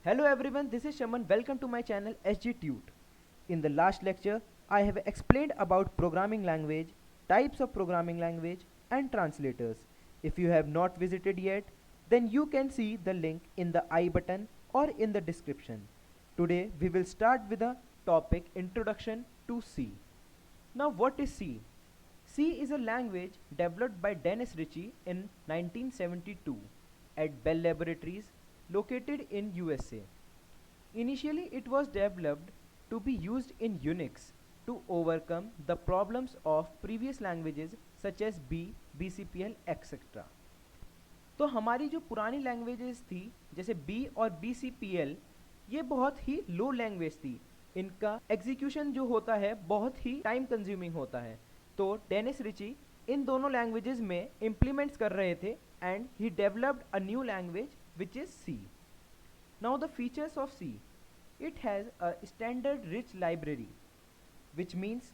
Hello everyone, this is Shaman. Welcome to my channel SG TUTE. In the last lecture, I have explained about programming language, types of programming language and translators. If you have not visited yet, then you can see the link in the I button or in the description. Today we will start with a topic Introduction to C. Now what is C? C is a language developed by Dennis Ritchie in 1972 at Bell Laboratories located in USA. Initially it was developed to be used in Unix to overcome the problems of previous languages such as B, BCPL, etc. तो हमारी जो पुरानी languages थी जैसे B और B C P L ये बहुत ही लो language थी. इनका एग्जीक्यूशन जो होता है बहुत ही टाइम कंज्यूमिंग होता है. तो डेनिस रिची इन दोनों लैंग्वेजेस में इम्प्लीमेंट्स कर रहे थे and he developed a new language which is C. Now the features of C. It has a standard rich library which means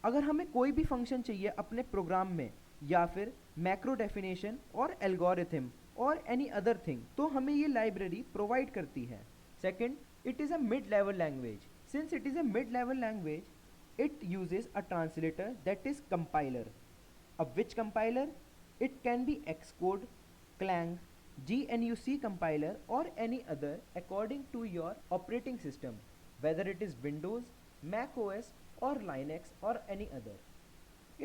अगर हमें कोई भी फंक्शन चाहिए अपने प्रोग्राम में या फिर मैक्रो डेफिनेशन और एल्गोरिथम और एनी अदर थिंग तो हमें ये लाइब्रेरी प्रोवाइड करती है. Second, it is a mid level language. Since it is a mid level language it uses a translator that is compiler. अब which compiler? It can be Xcode, clang, GNUC compiler or any other according to your operating system, whether it is Windows, Mac OS or Linux or any other.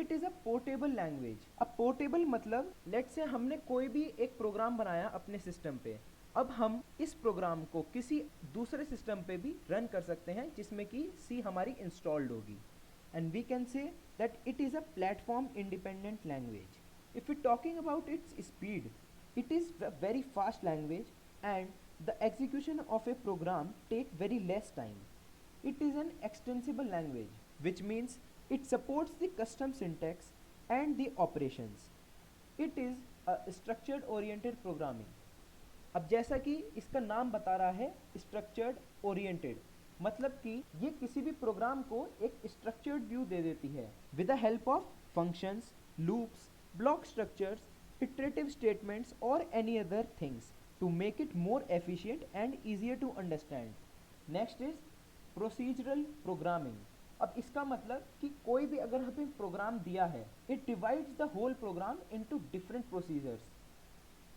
It is a portable language. अब portable मतलब let's say हमने कोई भी एक programme बनाया अपने system पे. अब हम इस प्रोग्राम को किसी दूसरे सिस्टम पे भी रन कर सकते हैं जिसमें कि C हमारी इंस्टॉल्ड होगी. And we can say that it is a platform independent language. If we're talking about its speed, it is a very fast language and the execution of a program take very less time. It is an extensible language which means it supports the custom syntax and the operations. It is a structured oriented programming. अब जैसा कि इसका नाम बता रहा है structured oriented मतलब कि ये किसी भी प्रोग्राम को एक स्ट्रक्चर्ड व्यू दे देती है with the help of functions, loops, block structures, iterative statements or any other things to make it more efficient and easier to understand. Next is procedural programming. अब इसका मतलब कि कोई भी अगर हमें प्रोग्राम दिया है it divides the whole program into different procedures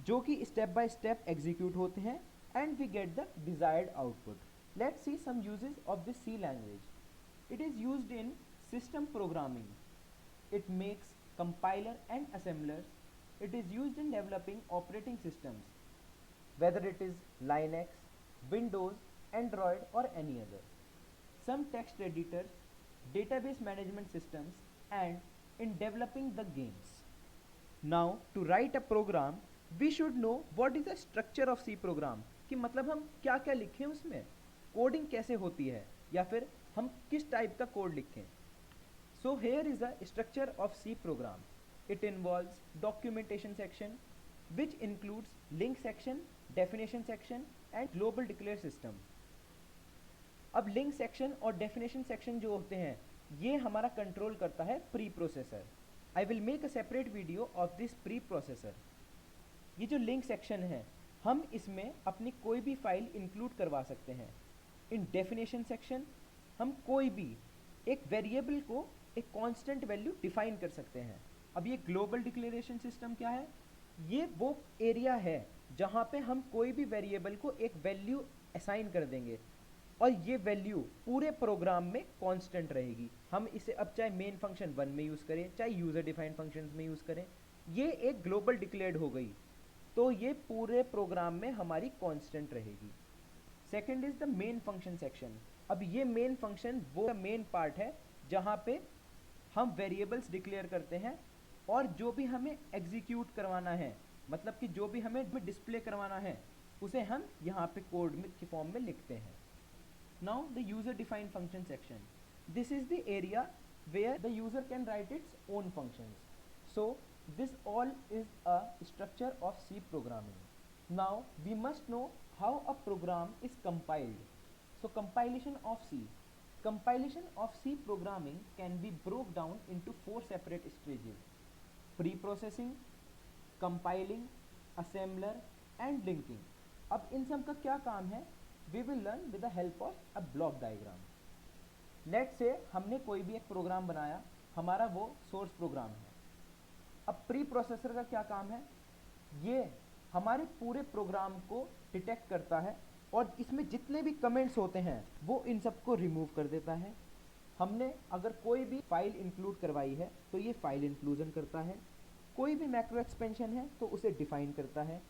जो कि स्टेप बाय स्टेप एग्जीक्यूट होते हैं and we get the desired output. Let's see some uses of this C language. It is used in system programming. It makes compiler and assemblers. It is used in developing operating systems, whether it is Linux, Windows, Android or any other. Some text editors, database management systems and in developing the games. Now to write a program, we should know what is the structure of C program कि मतलब हम क्या क्या लिखें उसमें, coding कैसे होती है या फिर हम किस टाइप का कोड लिखें. So here is the structure of C program. It involves documentation section which includes link section, definition section and global declare system. अब लिंक सेक्शन और डेफिनेशन सेक्शन जो होते हैं ये हमारा कंट्रोल करता है pre processor. I will make a separate video of this pre processor. ये जो लिंक सेक्शन है हम इसमें अपनी कोई भी फाइल इंक्लूड करवा सकते हैं. इन डेफिनेशन सेक्शन हम कोई भी एक वेरिएबल को एक कांस्टेंट वैल्यू डिफाइन कर सकते हैं. अब ये ग्लोबल डिक्लेरेशन सिस्टम क्या है? ये वो एरिया है जहाँ पे हम कोई भी वेरिएबल को एक वैल्यू असाइन कर देंगे और ये वैल्यू पूरे प्रोग्राम में कांस्टेंट रहेगी. हम इसे अब चाहे मेन फंक्शन 1 में यूज़ करें चाहे यूज़र डिफाइंड फंक्शंस में यूज़ करें, ये एक ग्लोबल डिक्लेयर्ड हो गई तो ये पूरे प्रोग्राम में हमारी कांस्टेंट रहेगी. Second is the main function section. अब ये मेन फंक्शन वो मेन पार्ट है जहाँ पे हम वेरिएबल्स डिक्लेयर करते हैं और जो भी हमें एग्जीक्यूट करवाना है मतलब कि जो भी हमें डिस्प्ले करवाना है उसे हम यहाँ पे कोड में के फॉर्म में लिखते हैं. Now the user defined function section. This is the area where the user can write its own functions. So this all is a structure of C programming. Now we must know how a program is compiled. So compilation of C. Compilation of C programming can be broke down into 4 separate stages: pre-processing, compiling, assembler and linking. अब इन सब का क्या काम है? we will learn with the help of a block diagram. Let's say हमने कोई भी एक प्रोग्राम बनाया, हमारा वो सोर्स प्रोग्राम है। अब प्री प्रोसेसर का क्या काम है, ये हमारे पूरे प्रोग्राम को डिटेक्ट करता है और इसमें जितने भी कमेंट्स होते हैं वो इन सबको रिमूव कर देता है। हमने अगर कोई भी फाइल इंक्लूड करवाई है तो ये फाइल इंक्लूजन करता है, कोई भी मैक्रो एक्सपेंशन है तो उसे डिफाइन करता है,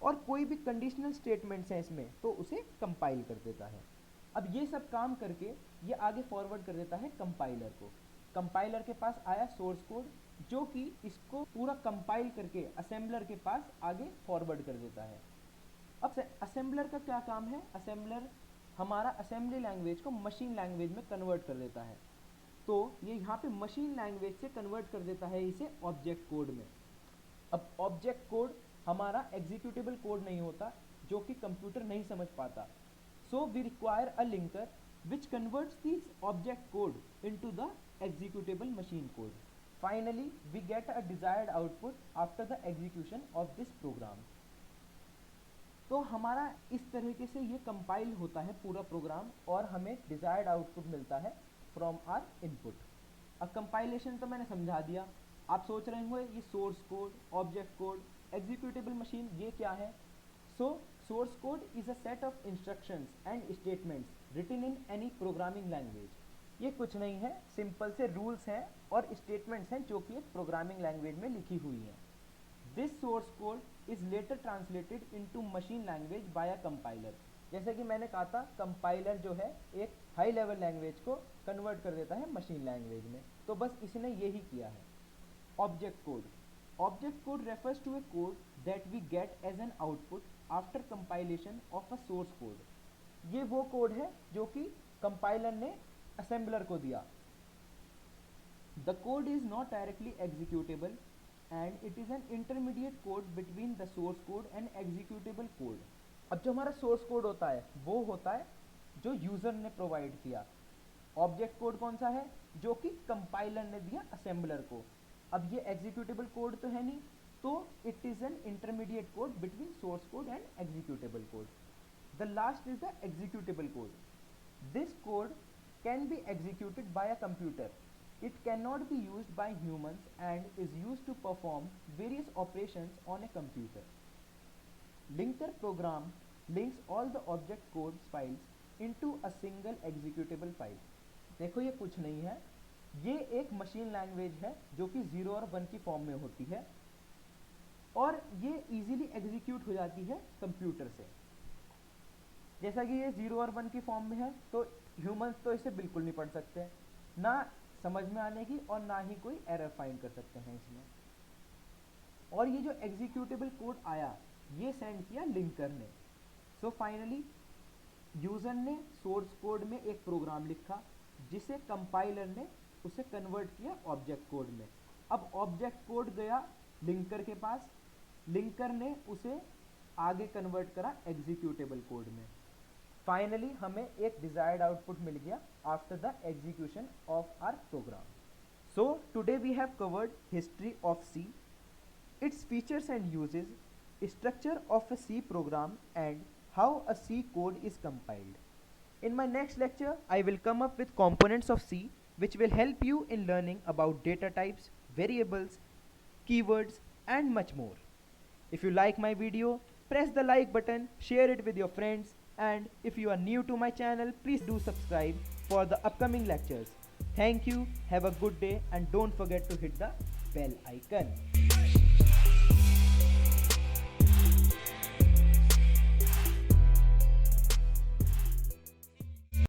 और कोई भी कंडीशनल स्टेटमेंट्स हैं इसमें तो उसे कंपाइल कर देता है। अब ये सब काम करके ये आगे फॉरवर्ड कर देता है कंपाइलर को। कंपाइलर के पास आया सोर्स कोड जो कि इसको पूरा कंपाइल करके असेंबलर के पास आगे फॉरवर्ड कर देता है। अब असेंबलर का क्या काम है, असेंबलर हमारा असेंबली लैंग्वेज को मशीन लैंग्वेज में कन्वर्ट कर देता है। तो ये यहाँ पे मशीन लैंग्वेज से कन्वर्ट कर देता है इसे ऑब्जेक्ट कोड में। अब ऑब्जेक्ट कोड हमारा एग्जीक्यूटेबल कोड नहीं होता जो कि कंप्यूटर नहीं समझ पाता। So we require a linker which converts this object code into the executable machine code. Finally, we get a desired output after the execution of this program. तो हमारा इस तरीके से ये कंपाइल होता है पूरा प्रोग्राम और हमें डिजायर्ड आउटपुट मिलता है फ्रॉम आर इनपुट। अब कंपाइलेशन तो मैंने समझा दिया। आप सोच रहे होंगे ये source code, object code, executable machine ये क्या है। सो source code is a set of instructions and statements written in any programming language. ये कुछ नहीं है, सिंपल से रूल्स हैं और स्टेटमेंट्स हैं जो कि एक प्रोग्रामिंग लैंग्वेज में लिखी हुई हैं। This source code is later translated into machine language by a compiler. जैसे कि मैंने कहा था कंपाइलर जो है एक हाई लेवल लैंग्वेज को कन्वर्ट कर देता है मशीन लैंग्वेज में, तो बस इसने यही किया है। Object code, object code refers to a code that we get as an output after compilation of a source code. ये वो कोड है जो कि कंपाइलर ने असेंबलर को दिया। The code is not directly executable and it is an intermediate code between the source code and executable code. अब जो हमारा सोर्स कोड होता है वो होता है जो यूजर ने प्रोवाइड किया। ऑब्जेक्ट कोड कौन सा है, जो कि कंपाइलर ने दिया असेंबलर को। अब ये एग्जीक्यूटेबल कोड तो है नहीं, तो it is an intermediate code between source code and executable code. The last is the executable code. This code can be executed by a computer. It cannot be used by humans and is used to perform various operations on a computer. Linker program links all the object code files into a single executable file. देखो ये कुछ नहीं है, ये एक machine language है जो कि 0 और 1 की फॉर्म में होती है और ये इजीली एग्जीक्यूट हो जाती है कंप्यूटर से। जैसा कि ये 0 और 1 की फॉर्म में है तो ह्यूमंस तो इसे बिल्कुल नहीं पढ़ सकते, ना समझ में आने की और ना ही कोई एरर फाइंड कर सकते हैं इसमें। और ये जो एग्जीक्यूटेबल कोड आया ये सेंड किया लिंकर ने। सो फाइनली यूजर ने सोर्स कोड में एक प्रोग्राम लिखा जिसे कंपाइलर ने उसे कन्वर्ट किया ऑब्जेक्ट कोड में। अब ऑब्जेक्ट कोड गया लिंकर के पास, लिंकर ने उसे आगे कन्वर्ट करा एग्जीक्यूटेबल कोड में। फाइनली हमें एक डिजायर्ड आउटपुट मिल गया after the execution of our program. So today we have covered history of C, its features and uses, structure of a C program and how a C code is compiled. In my next lecture, I will come up with components of C which will help you in learning about data types, variables, keywords and much more. If you like my video, press the like button, share it with your friends, and if you are new to my channel, please do subscribe for the upcoming lectures. Thank you, have a good day and don't forget to hit the bell icon.